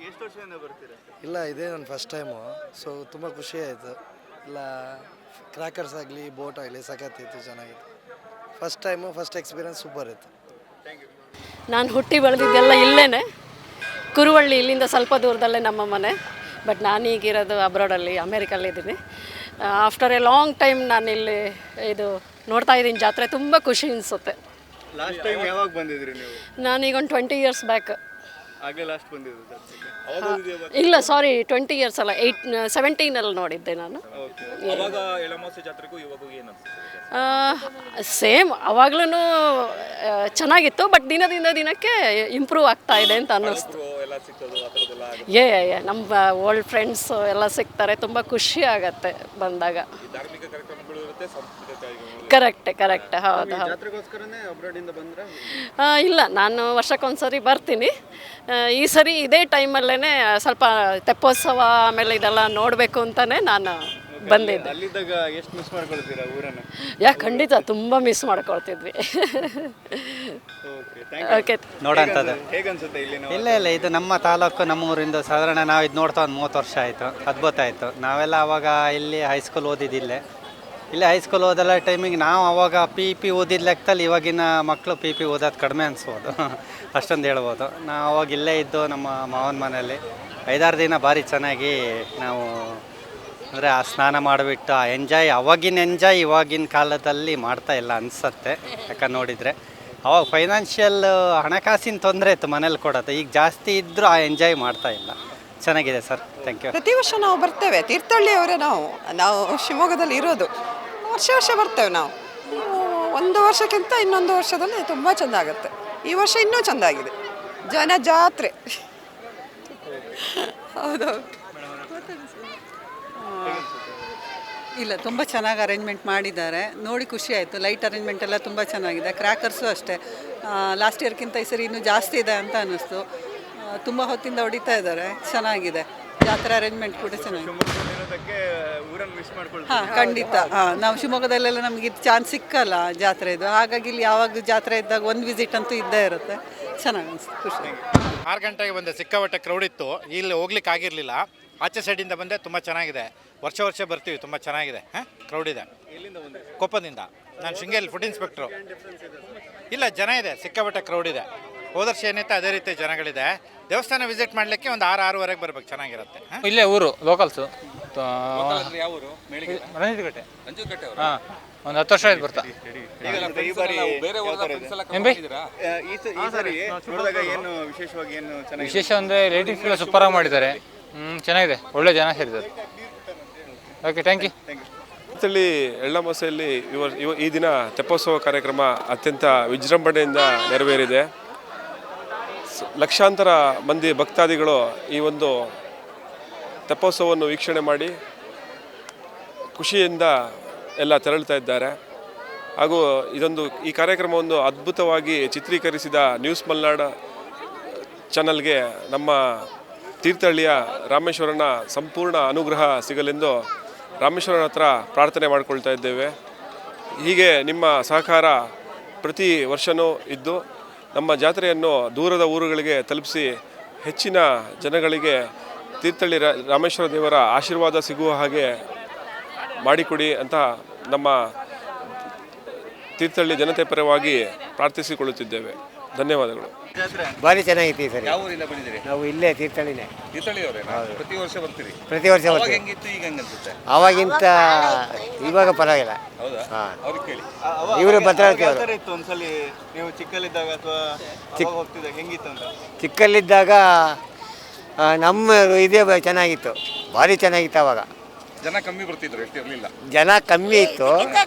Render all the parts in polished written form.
ಎಷ್ಟು ವರ್ಷದಿಂದ ಬರ್ತೀರಾ? ಇಲ್ಲ, ಇದೇ ನನ್ನ ಫಸ್ಟ್ ಟೈಮು. ಸೊ ತುಂಬ ಖುಷಿ ಆಯಿತು. ಇಲ್ಲ, ಕ್ರ್ಯಾಕರ್ಸ್ ಆಗಲಿ ಬೋಟ್ ಆಗಲಿ ಸಖತ್ತಿತ್ತು, ಚೆನ್ನಾಗಿತ್ತು. First time, first experience super ಇತ್ತು. ನಾನು ಹುಟ್ಟಿ ಬೆಳೆದಿದ್ದೆಲ್ಲ ಇಲ್ಲೇ, ಕುರುವಳ್ಳಿ, ಇಲ್ಲಿಂದ ಸ್ವಲ್ಪ ದೂರದಲ್ಲೇ ನಮ್ಮ ಮನೆ. ಬಟ್ ನಾನೀಗಿರೋದು ಅಬ್ರಾಡಲ್ಲಿ, ಅಮೇರಿಕಲ್ಲಿದ್ದೀನಿ. ಆಫ್ಟರ್ ಎ ಲಾಂಗ್ ಟೈಮ್ ನಾನಿಲ್ಲಿ ಇದು ನೋಡ್ತಾ ಇದ್ದೀನಿ ಜಾತ್ರೆ. ತುಂಬ ಖುಷಿ ಅನಿಸುತ್ತೆ. ಲಾಸ್ಟ್ ಟೈಮ್ ಯಾವಾಗ ಬಂದಿದ್ರಿ ನೀವು? ನಾನೀಗ ಒಂದು 20 years ಬ್ಯಾಕ್. ಆಗಲೇ ಲಾಸ್ಟ್ ಬಂದಿದ್ದು? ಇಲ್ಲ, ಸಾರಿ, 20 years ಅಲ್ಲ, 17 ನೋಡಿದ್ದೆ ನಾನು. ಅವಾಗ ಎಳಮಾಸೆ ಜಾತ್ರೆಗೂ ಇವಾಗೂ ಏನು ಅನ್ಸುತ್ತೆ? ಸೇಮ್, ಅವಾಗ್ಲೂ ಚೆನ್ನಾಗಿತ್ತು. ಬಟ್ ದಿನದಿಂದ ದಿನಕ್ಕೆ ಇಂಪ್ರೂವ್ ಆಗ್ತಾ ಇದೆ ಅಂತ ಅನ್ನಿಸ್ತು. ಎಲ್ಲ ಸಿಕ್ಕೋದು ಆ ಥರದ್ದೆಲ್ಲ ನಮ್ಮ ಓಲ್ಡ್ ಫ್ರೆಂಡ್ಸ್ ಎಲ್ಲ ಸಿಗ್ತಾರೆ. ತುಂಬ ಖುಷಿ ಆಗತ್ತೆ ಬಂದಾಗ. ಧಾರ್ಮಿಕ ಕಾರ್ಯಕ್ರಮಗಳು ಇರುತ್ತೆ, ಸಾಂಸ್ಕೃತಿಕ ಕಾರ್ಯಕ್ರಮಗಳು. ಕರೆಕ್ಟ್, ಹೌದು. ಜಾತ್ರೆಗೋಸ್ಕರನೇ ಅಬ್ರಾಡಿಂದ ಬಂದ್ರೆ? ಇಲ್ಲ, ನಾನು ವರ್ಷಕ್ಕೊಂದ್ಸರಿ ಬರ್ತೀನಿ. ಈ ಸರಿ ಇದೇ ಟೈಮಲ್ಲೇ ಸ್ವಲ್ಪ ತೆಪ್ಪೋತ್ಸವ ಆಮೇಲೆ ಇದೆಲ್ಲ ನೋಡಬೇಕು ಅಂತಲೇ ನಾನು ಬಂದಿದ್ದೆ. ಅಲ್ಲಿದ್ದಾಗ ಎಷ್ಟು ಮಿಸ್ ಮಾಡ್ಕೊಳ್ತೀರಾ ಊರನ್ನು? ಖಂಡಿತ ತುಂಬ ಮಿಸ್ ಮಾಡ್ಕೊಳ್ತಿದ್ವಿ. ಓಕೆ, ನೋಡೋಂಥದ್ದು ಹೇಗೆ ಅನ್ಸುತ್ತೆ ಇಲ್ಲಿ? ಇಲ್ಲ, ಇದು ನಮ್ಮ ತಾಲೂಕು, ನಮ್ಮ ಊರಿಂದ ಸಾಧಾರಣ ನಾವು ಇದು ನೋಡ್ತಾ ಒಂದು 30 ವರ್ಷ ಆಯಿತು. ಅದ್ಭುತ ಆಯಿತು. ನಾವೆಲ್ಲ ಅವಾಗ ಇಲ್ಲಿ ಹೈಸ್ಕೂಲ್ ಓದಿದ್ದಿಲ್ಲೇ. ಇಲ್ಲಿ ಹೈಸ್ಕೂಲ್ ಓದಲ್ಲ ಟೈಮಿಗೆ ನಾವು ಅವಾಗ ಪಿ ಓದಿದ ಲೆಕ್ಕದಲ್ಲಿ ಇವಾಗಿನ ಮಕ್ಕಳು ಪಿ ಓದೋದು ಕಡಿಮೆ ಅನಿಸ್ಬೋದು, ಅಷ್ಟೊಂದು ಹೇಳ್ಬೋದು. ನಾವು ಅವಾಗ ಇಲ್ಲೇ ಇದ್ದು ನಮ್ಮ ಮಾವನ ಮನೆಯಲ್ಲಿ 5-6 ದಿನ ಭಾರಿ ಚೆನ್ನಾಗಿ ನಾವು ಅಂದರೆ ಆ ಸ್ನಾನ ಮಾಡಿಬಿಟ್ಟು ಆ ಎಂಜಾಯ್, ಅವಾಗಿನ ಎಂಜಾಯ್ ಇವಾಗಿನ ಕಾಲದಲ್ಲಿ ಮಾಡ್ತಾ ಇಲ್ಲ ಅನಿಸತ್ತೆ. ಯಾಕೆ ನೋಡಿದರೆ ಅವಾಗ ಫೈನಾನ್ಷಿಯಲ್ ಹಣಕಾಸಿನ ತೊಂದರೆ ಇತ್ತು ಮನೇಲಿ ಕೊಡೋದು. ಈಗ ಜಾಸ್ತಿ ಇದ್ದರೂ ಆ ಎಂಜಾಯ್ ಮಾಡ್ತಾ ಇಲ್ಲ. ಚೆನ್ನಾಗಿದೆ ಸರ್, ಥ್ಯಾಂಕ್ ಯು. ಪ್ರತಿ ವರ್ಷ ನಾವು ಬರ್ತೇವೆ. ತೀರ್ಥಹಳ್ಳಿಯವರೇ ನಾವು ಶಿವಮೊಗ್ಗದಲ್ಲಿ ಇರೋದು. ವರ್ಷ ಬರ್ತೇವೆ ನಾವು. ಒಂದು ವರ್ಷಕ್ಕಿಂತ ಇನ್ನೊಂದು ವರ್ಷದಲ್ಲಿ ತುಂಬ ಚೆಂದ ಆಗುತ್ತೆ. ಈ ವರ್ಷ ಇನ್ನೂ ಚೆಂದ ಆಗಿದೆ. ಜಾತ್ರೆ ಹೌದೌದು. ಇಲ್ಲ, ತುಂಬ ಚೆನ್ನಾಗಿ ಅರೇಂಜ್ಮೆಂಟ್ ಮಾಡಿದ್ದಾರೆ. ನೋಡಿ ಖುಷಿ ಆಯಿತು. ಲೈಟ್ ಅರೇಂಜ್ಮೆಂಟ್ ಎಲ್ಲ ತುಂಬ ಚೆನ್ನಾಗಿದೆ. ಕ್ರ್ಯಾಕರ್ಸು ಅಷ್ಟೇ, ಲಾಸ್ಟ್ ಇಯರ್ಗಿಂತ ಈ ಸರಿ ಇನ್ನೂ ಜಾಸ್ತಿ ಇದೆ ಅಂತ ಅನ್ನಿಸ್ತು. ತುಂಬ ಹೊತ್ತಿಂದ ಹೊಡಿತಾ ಇದ್ದಾರೆ, ಚೆನ್ನಾಗಿದೆ. ಜಾತ್ರೆ ಅರೇಂಜ್ಮೆಂಟ್ ಕೂಡ ಚೆನ್ನಾಗಿದೆ. ಹಾಂ, ಖಂಡಿತ. ನಾವು ಶಿವಮೊಗ್ಗದಲ್ಲೆಲ್ಲ ನಮಗೆ ಇದು ಚಾನ್ಸ್ ಸಿಕ್ಕಲ್ಲ ಜಾತ್ರೆದು. ಹಾಗಾಗಿ ಇಲ್ಲಿ ಯಾವಾಗ ಜಾತ್ರೆ ಇದ್ದಾಗ ಒಂದು ವಿಸಿಟ್ ಅಂತೂ ಇದ್ದೇ ಇರುತ್ತೆ. ಚೆನ್ನಾಗಿ ಅನಿಸ್ತು, ಖುಷಿ. 6 ಗಂಟೆಗೆ ಬಂದೆ, ಸಿಕ್ಕಾಪಟ್ಟೆ ಕ್ರೌಡ್ ಇತ್ತು. ಇಲ್ಲಿ ಹೋಗ್ಲಿಕ್ಕೆ ಆಗಿರಲಿಲ್ಲ. ಆಚೆ ಸೈಡಿಂದ ಬಂದೆ, ತುಂಬ ಚೆನ್ನಾಗಿದೆ. ವರ್ಷ ಬರ್ತೀವಿ, ತುಂಬ ಚೆನ್ನಾಗಿದೆ. ಕ್ರೌಡ್ ಇದೆ. ಕೊಪ್ಪದಿಂದ. ನಾನು ಶೃಂಗೇರಿ ಫುಡ್ ಇನ್ಸ್ಪೆಕ್ಟ್ರು. ಇಲ್ಲ, ಜನ ಇದೆ, ಸಿಕ್ಕಾಪಟ್ಟೆ ಕ್ರೌಡ್ ಇದೆ. ಹೋದ ವರ್ಷ ಏನಿತ್ತು ಅದೇ ರೀತಿ ಜನಗಳಿದೆ. ದೇವಸ್ಥಾನ ವಿಸಿಟ್ ಮಾಡಲಿಕ್ಕೆ ಒಂದು 6-6:30 ಬರ್ಬೇಕು, ಚೆನ್ನಾಗಿರುತ್ತೆ. ಇಲ್ಲೇ ಊರು, ಲೋಕಲ್ಸು. ಯಾವ ಊರು? ರಂಜಿತಕಟ್ಟೆ. ಹಾಂ, ಒಂದು 10 ವರ್ಷ ಆಯ್ತು ಬರ್ತಾ. ವಿಶೇಷ ಅಂದರೆ ಲೈಟಿಂಗ್ಸ್ ಎಲ್ಲ ಸೂಪರಾಗಿ ಮಾಡಿದ್ದಾರೆ. ಚೆನ್ನಾಗಿದೆ, ಒಳ್ಳೆ ಜನ ಸೇರಿದ್ದಾರೆ. Okay, thank you. ತೀರ್ಥಹಳ್ಳಿ ಎಳ್ಳಮಾಸೆಯಲ್ಲಿ ಈ ದಿನ ತೆಪ್ಪೋತ್ಸವ ಕಾರ್ಯಕ್ರಮ ಅತ್ಯಂತ ವಿಜೃಂಭಣೆಯಿಂದ ನೆರವೇರಿದೆ. ಲಕ್ಷಾಂತರ ಮಂದಿ ಭಕ್ತಾದಿಗಳು ಈ ಒಂದು ತೆಪ್ಪೋತ್ಸವವನ್ನು ವೀಕ್ಷಣೆ ಮಾಡಿ ಖುಷಿಯಿಂದ ಎಲ್ಲ ತೆರಳುತ್ತಾ ಇದ್ದಾರೆ. ಹಾಗೂ ಈ ಕಾರ್ಯಕ್ರಮವನ್ನು ಅದ್ಭುತವಾಗಿ ಚಿತ್ರೀಕರಿಸಿದ ನ್ಯೂಸ್ ಮಲ್ನಾಡ್ ಚಾನಲ್ಗೆ ನಮ್ಮ ತೀರ್ಥಹಳ್ಳಿಯ ರಾಮೇಶ್ವರನ ಸಂಪೂರ್ಣ ಅನುಗ್ರಹ ಸಿಗಲೆಂದು ರಾಮೇಶ್ವರನ ಹತ್ರ ಪ್ರಾರ್ಥನೆ ಮಾಡಿಕೊಳ್ತಾ ಇದ್ದೇವೆ. ಹೀಗೆ ನಿಮ್ಮ ಸಹಕಾರ ಪ್ರತಿ ವರ್ಷವೂ ಇದ್ದು ನಮ್ಮ ಜಾತ್ರೆಯನ್ನು ದೂರದ ಊರುಗಳಿಗೆ ತಲುಪಿಸಿ ಹೆಚ್ಚಿನ ಜನಗಳಿಗೆ ತೀರ್ಥಹಳ್ಳಿ ರಾಮೇಶ್ವರ ದೇವರ ಆಶೀರ್ವಾದ ಸಿಗುವ ಹಾಗೆ ಮಾಡಿಕೊಡಿ ಅಂತ ನಮ್ಮ ತೀರ್ಥಹಳ್ಳಿ ಜನತೆ ಪರವಾಗಿ ಪ್ರಾರ್ಥಿಸಿಕೊಳ್ಳುತ್ತಿದ್ದೇವೆ. ಧನ್ಯವಾದಗಳು. ಭಾರಿ ಚೆನ್ನಾಗಿತ್ತು ಸರ್. ಯಾವ ಊರಿಂದ ಬಂದಿದ್ದೀರಿ? ನಾವು ಇಲ್ಲೇ ತೀರ್ಥಹಳ್ಳಿನೇ. ತೀರ್ಥಹಳ್ಳಿಯವರೇ? ಪ್ರತಿ ವರ್ಷ ಬರ್ತೀರಿ? ಪ್ರತಿ ವರ್ಷ ಬರ್ತೀವಿ. ಹೆಂಗಿತ್ತು, ಈಗ ಹೆಂಗೆ ಅನ್ಸುತ್ತೆ? ಅವಾಗಿಂತ ಇವಾಗ ಪರವಾಗಿಲ್ಲ. ಹೌದಾ? ಅವ್ರಿಗೆ ಕೇಳಿ. ಇವರು ಭದ್ರಾವತಿ ಅವರು. ಒಂದ್ಸಲಿ ನೀವು ಚಿಕ್ಕಲ್ಲಿದ್ದಾಗ ಅಥವಾ ಹೋಗ್ತಿದ್ದಾಗ ಹೆಂಗಿತ್ತು ಅಂತ? ಚಿಕ್ಕಲ್ಲಿದ್ದಾಗ ನಮ್ಮ ಇದೇ ಚೆನ್ನಾಗಿತ್ತು, ಭಾರಿ ಚೆನ್ನಾಗಿತ್ತು. ಅವಾಗ ಜನ ಕಮ್ಮಿ ಬರ್ತಿದ್ರು, ಎಷ್ಟು ಇರಲಿಲ್ಲ. ಜನ ಕಮ್ಮಿ ಇತ್ತು,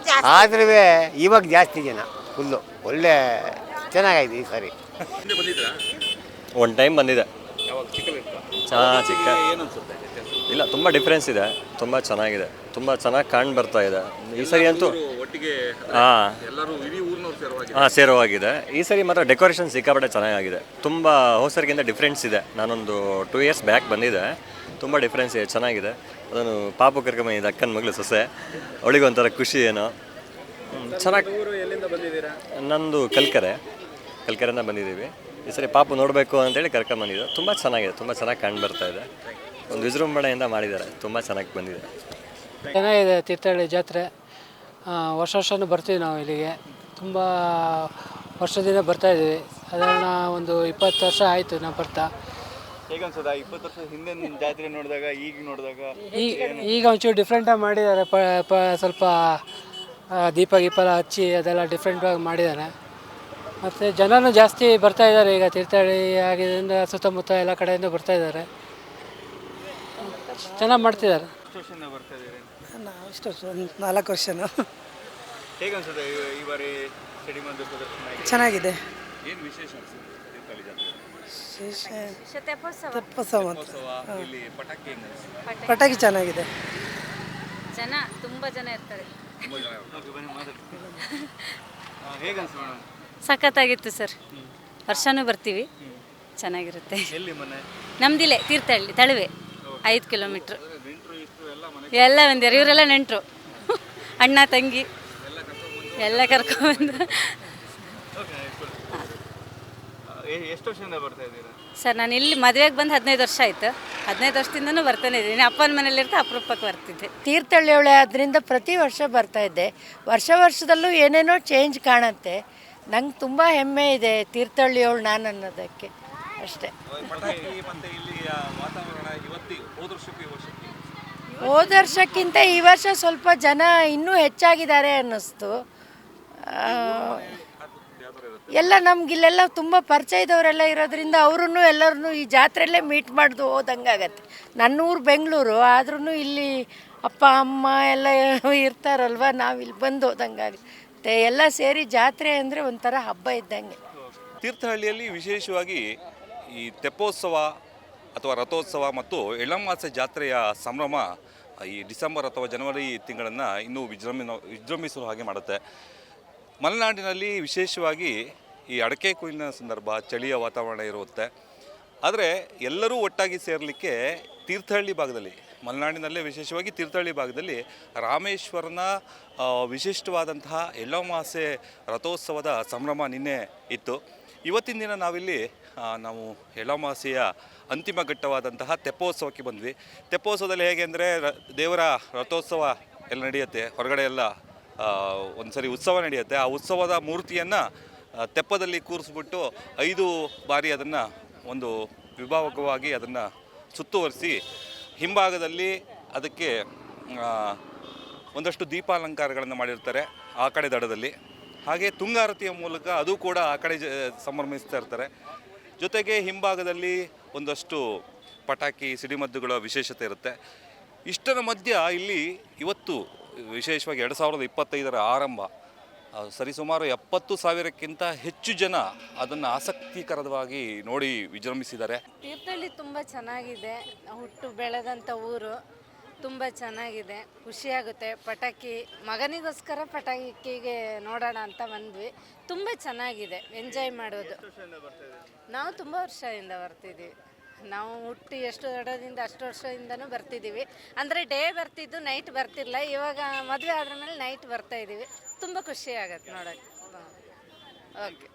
ಆದ್ರೂ ಇವಾಗ ಜಾಸ್ತಿ ಜನ. ಫುಲ್ಲು ಒಳ್ಳೆ ಚೆನ್ನಾಗಿದೆ ಈ ಸಾರಿ. ಒನ್ ಟೈಮ್ ಬಂದಿದೆ. ಚಿಕ್ಕ ಏನು ಅನ್ಸುತ್ತೆ? ಇಲ್ಲ, ತುಂಬ ಡಿಫ್ರೆನ್ಸ್ ಇದೆ, ತುಂಬ ಚೆನ್ನಾಗಿದೆ, ತುಂಬ ಚೆನ್ನಾಗಿ ಕಾಣ್ ಬರ್ತಾ ಇದೆ ಈ ಸರಿ ಅಂತೂ. ಒಟ್ಟಿಗೆ ಎಲ್ಲರೂ ಇಡೀ ಊರಿನವ್ರು ಸೇರುವಾಗಿದೆ. ಈ ಸರಿ ಮಾತ್ರ ಡೆಕೋರೇಷನ್ ಸಿಕ್ಕಾಪಟ್ಟೆ ಚೆನ್ನಾಗಿದೆ. ತುಂಬ ಹೊಸರಿಗಿಂತ ಡಿಫ್ರೆನ್ಸ್ ಇದೆ. ನಾನೊಂದು 2 years ಬ್ಯಾಕ್ ಬಂದಿದ್ದೆ, ತುಂಬ ಡಿಫ್ರೆನ್ಸ್ ಇದೆ, ಚೆನ್ನಾಗಿದೆ. ಅದನ್ನು ಪಾಪು ಕರ್ಕೊಂಬಂದಿದ್ದೆ, ಅಕ್ಕನ ಮಗಳು ಸೊಸೆ. ಅವಳಿಗೊಂಥರ ಖುಷಿ ಏನೋ. ಚೆನ್ನಾಗಿ. ಎಲ್ಲಿಂದ ಬಂದಿದ್ದೀರಾ? ನಂದು ಕಲ್ಕೆರೆಯಿಂದ ಬಂದಿದ್ದೀವಿ. ಈ ಸರಿ ಪಾಪು ನೋಡಬೇಕು ಅಂತೇಳಿ ಕರ್ಕೊಂಬಂದಿದ್ದು. ತುಂಬ ಚೆನ್ನಾಗಿದೆ, ತುಂಬ ಚೆನ್ನಾಗಿ ಕಂಡು ಬರ್ತಾ ಇದೆ. ಒಂದು ವಿಜೃಂಭಣೆಯಿಂದ ಮಾಡಿದ್ದಾರೆ, ತುಂಬ ಚೆನ್ನಾಗಿ ಬಂದಿದೆ. ಚೆನ್ನಾಗಿದೆ ತೀರ್ಥಹಳ್ಳಿ ಜಾತ್ರೆ. ವರ್ಷನೂ ಬರ್ತೀವಿ ನಾವು ಇಲ್ಲಿಗೆ. ತುಂಬ ವರ್ಷದಿಂದ ಬರ್ತಾಯಿದ್ದೀವಿ. ಸಾಧಾರಣ ಒಂದು 20 ವರ್ಷ ಆಯಿತು ನಾವು ಬರ್ತಾ. ಹೇಗೆ ಅನ್ಸೋದ 20 ವರ್ಷದ ಹಿಂದೆ ಜಾತ್ರೆ ನೋಡಿದಾಗ ಈಗ ನೋಡಿದಾಗ? ಈಗ ಒಂಚೂರು ಡಿಫ್ರೆಂಟಾಗಿ ಮಾಡಿದ್ದಾರೆ. ಸ್ವಲ್ಪ ದೀಪ ಗೀಪಲ ಹಚ್ಚಿ ಅದೆಲ್ಲ ಡಿಫ್ರೆಂಟಾಗಿ ಮಾಡಿದ್ದಾರೆ. ಮತ್ತು ಜನನೂ ಜಾಸ್ತಿ ಬರ್ತಾಯಿದ್ದಾರೆ ಈಗ. ತೀರ್ಥಹಳ್ಳಿ ಆಗಿದ್ದರಿಂದ ಸುತ್ತಮುತ್ತ ಎಲ್ಲ ಕಡೆಯಿಂದ ಬರ್ತಾಯಿದ್ದಾರೆ. ಚೆನ್ನಾಗಿ ಮಾಡ್ತಿದ್ದಾರೆ. ಎಷ್ಟು ವರ್ಷದಿಂದ ಬರ್ತಾ ಇದ್ದೀರಿ? ನಾವು ಇಷ್ಟು ವರ್ಷ, ಒಂದು 4 ವರ್ಷನೂ. ಹೇಗೆ ಅನ್ಸುತ್ತೆ ಈ ಬಾರಿ ಸಿಡಿಮದ್ದು ಪ್ರದರ್ಶನ? ಚೆನ್ನಾಗಿದೆ. ಏನು ವಿಶೇಷ ಅನ್ಸುತ್ತೆ ತೀರ್ಥಹಳ್ಳಿ ಜಾತ್ರೆ? ತೆಪ್ಪೋತ್ಸವ ಇಲ್ಲಿ ಪಟಾಕಿ ಹೆಂಗೆ ಅನ್ಸುತ್ತೆ? ಪಟಾಕಿ ಚೆನ್ನಾಗಿದೆ. ಜನ ತುಂಬ ಜನ ಇರ್ತಾರೆ. ಹೇಗೆ ಅನ್ಸುತ್ತೆ ಮೇಡಮ್? ಸಖತ್ತಾಗಿತ್ತು ಸರ್. ವರ್ಷನೂ ಬರ್ತೀವಿ, ಚೆನ್ನಾಗಿರುತ್ತೆ. ಎಲ್ಲಿ ಮನೆ? ನಮ್ದಿಲ್ಲೇ ತೀರ್ಥಹಳ್ಳಿ ತಳುವೆ, 5 ಕಿಲೋಮೀಟ್ರ್. ಎಲ್ಲ ಬಂದಿದ್ದಾರೆ, ಇವರೆಲ್ಲ ನೆಂಟರು, ಅಣ್ಣ ತಂಗಿ ಎಲ್ಲ ಕರ್ಕೊಂಡ್ಬಂದು. ಎಷ್ಟು ವರ್ಷದಿಂದ ಬರ್ತಾ ಇದ್ದೀರಾ? ಸರ್ ನಾನು ಇಲ್ಲಿ ಮದುವೆಗೆ ಬಂದು 15 ವರ್ಷ ಆಯಿತು. 15 ವರ್ಷದಿಂದನೂ ಬರ್ತಾನೆ ಇದ್ದೀನಿ. ಅಪ್ಪನ ಮನೇಲಿರ್ತಾ ಅಪರೂಪಕ್ಕೆ ಬರ್ತಿದ್ದೆ. ತೀರ್ಥಹಳ್ಳಿಯವಳೆ ಆದ್ದರಿಂದ ಪ್ರತಿ ವರ್ಷ ಬರ್ತಾಯಿದ್ದೆ. ವರ್ಷದಲ್ಲೂ ಏನೇನೋ ಚೇಂಜ್ ಕಾಣುತ್ತೆ. ನಂಗೆ ತುಂಬ ಹೆಮ್ಮೆ ಇದೆ ತೀರ್ಥಹಳ್ಳಿಯವಳು ನಾನು ಅನ್ನೋದಕ್ಕೆ, ಅಷ್ಟೇ. ಹೋದ ವರ್ಷಕ್ಕಿಂತ ಈ ವರ್ಷ ಸ್ವಲ್ಪ ಜನ ಇನ್ನೂ ಹೆಚ್ಚಾಗಿದ್ದಾರೆ ಅನ್ನಿಸ್ತು. ಎಲ್ಲ ನಮಗಿಲ್ಲೆಲ್ಲ ತುಂಬ ಪರಿಚಯದವರೆಲ್ಲ ಇರೋದ್ರಿಂದ ಅವ್ರೂ ಎಲ್ಲರನ್ನೂ ಈ ಜಾತ್ರೆಯಲ್ಲೇ ಮೀಟ್ ಮಾಡ್ದು ಹೋದಂಗಾಗತ್ತೆ. ನನ್ನ ಊರು ಬೆಂಗಳೂರು, ಆದ್ರೂ ಇಲ್ಲಿ ಅಪ್ಪ ಅಮ್ಮ ಎಲ್ಲ ಇರ್ತಾರಲ್ವ, ನಾವಿಲ್ಲಿ ಬಂದು ಹೋದಂಗಾಗುತ್ತೆ. ಎಲ್ಲ ಸೇರಿ ಜಾತ್ರೆ ಅಂದರೆ ಒಂಥರ ಹಬ್ಬ ಇದ್ದಂಗೆ. ತೀರ್ಥಹಳ್ಳಿಯಲ್ಲಿ ವಿಶೇಷವಾಗಿ ಈ ತೆಪ್ಪೋತ್ಸವ ಅಥವಾ ರಥೋತ್ಸವ ಮತ್ತು ಎಳ್ಳಮಾಸೆ ಜಾತ್ರೆಯ ಸಂಭ್ರಮ ಈ ಡಿಸೆಂಬರ್ ಅಥವಾ ಜನವರಿ ತಿಂಗಳನ್ನು ಇನ್ನೂ ವಿಜೃಂಭಿಸುವ ಹಾಗೆ ಮಾಡುತ್ತೆ. ಮಲೆನಾಡಿನಲ್ಲಿ ವಿಶೇಷವಾಗಿ ಈ ಅಡಕೆ ಕೊಯ್ಲಿನ ಸಂದರ್ಭ ಚಳಿಯ ವಾತಾವರಣ ಇರುತ್ತೆ. ಆದರೆ ಎಲ್ಲರೂ ಒಟ್ಟಾಗಿ ಸೇರಲಿಕ್ಕೆ ತೀರ್ಥಹಳ್ಳಿ ಭಾಗದಲ್ಲಿ, ಮಲೆನಾಡಿನಲ್ಲೇ ವಿಶೇಷವಾಗಿ ತೀರ್ಥಹಳ್ಳಿ ಭಾಗದಲ್ಲಿ ರಾಮೇಶ್ವರನ ವಿಶಿಷ್ಟವಾದಂತಹ ಎಳ್ಳಮಾಸೆ ರಥೋತ್ಸವದ ಸಂಭ್ರಮ ನಿನ್ನೆ ಇತ್ತು. ಇವತ್ತಿನ ದಿನ ನಾವಿಲ್ಲಿ ನಾವು ಎಳ್ಳಮಾಸೆಯ ಅಂತಿಮ ಘಟ್ಟವಾದಂತಹ ತೆಪ್ಪೋತ್ಸವಕ್ಕೆ ಬಂದ್ವಿ. ತೆಪ್ಪೋತ್ಸವದಲ್ಲಿ ಹೇಗೆ ಅಂದರೆ ದೇವರ ರಥೋತ್ಸವ ಎಲ್ಲ ನಡೆಯುತ್ತೆ, ಹೊರಗಡೆ ಎಲ್ಲ ಒಂದು ಸರಿ ಉತ್ಸವ ನಡೆಯುತ್ತೆ. ಆ ಉತ್ಸವದ ಮೂರ್ತಿಯನ್ನು ತೆಪ್ಪದಲ್ಲಿ ಕೂರಿಸ್ಬಿಟ್ಟು 5 ಬಾರಿ ಅದನ್ನು ಒಂದು ವಿಭಾಗವಾಗಿ ಅದನ್ನು ಸುತ್ತುವರಿಸಿ ಹಿಂಭಾಗದಲ್ಲಿ ಅದಕ್ಕೆ ಒಂದಷ್ಟು ದೀಪಾಲಂಕಾರಗಳನ್ನು ಮಾಡಿರ್ತಾರೆ ಆ ಕಡೆ ದಡದಲ್ಲಿ. ಹಾಗೆ ತುಂಗಾರತಿಯ ಮೂಲಕ ಅದು ಕೂಡ ಆ ಕಡೆ ಸಂಭ್ರಮಿಸ್ತಾ ಇರ್ತಾರೆ. ಜೊತೆಗೆ ಹಿಂಭಾಗದಲ್ಲಿ ಒಂದಷ್ಟು ಪಟಾಕಿ ಸಿಡಿಮದ್ದುಗಳ ವಿಶೇಷತೆ ಇರುತ್ತೆ. ಇಷ್ಟರ ಮಧ್ಯ ಇಲ್ಲಿ ಇವತ್ತು ವಿಶೇಷವಾಗಿ 2025ರ ಆರಂಭ, ಸರಿಸುಮಾರು 70,000ಕ್ಕಿಂತ ಹೆಚ್ಚು ಜನ ಅದನ್ನು ಆಸಕ್ತಿಕರವಾಗಿ ನೋಡಿ ವಿಜೃಂಭಿಸಿದ್ದಾರೆ. ತೀರ್ಥಹಳ್ಳಿ ತುಂಬ ಚೆನ್ನಾಗಿದೆ. ಹುಟ್ಟು ಬೆಳೆದಂಥ ಊರು, ತುಂಬ ಚೆನ್ನಾಗಿದೆ, ಖುಷಿಯಾಗುತ್ತೆ. ಪಟಾಕಿ ಮಗನಿಗೋಸ್ಕರ ಪಟಾಕಿಗೆ ನೋಡೋಣ ಅಂತ ಬಂದ್ವಿ. ತುಂಬ ಚೆನ್ನಾಗಿದೆ, ಎಂಜಾಯ್ ಮಾಡೋದು. ನಾವು ತುಂಬ ವರ್ಷದಿಂದ ಬರ್ತಿದ್ದೀವಿ. ನಾವು ಹುಟ್ಟಿ ಎಷ್ಟು ದೊಡ್ಡದಿಂದ ಅಷ್ಟು ವರ್ಷದಿಂದನೂ ಬರ್ತಿದ್ದೀವಿ. ಅಂದರೆ ಡೇ ಬರ್ತಿದ್ದು, ನೈಟ್ ಬರ್ತಿಲ್ಲ. ಇವಾಗ ಮದುವೆ ಆದ್ರ ಮೇಲೆ ನೈಟ್ ಬರ್ತಾ ಇದ್ದೀವಿ. ತುಂಬ ಖುಷಿ ಆಗತ್ತೆ ನೋಡೋಕ್ಕೆ. ಓಕೆ.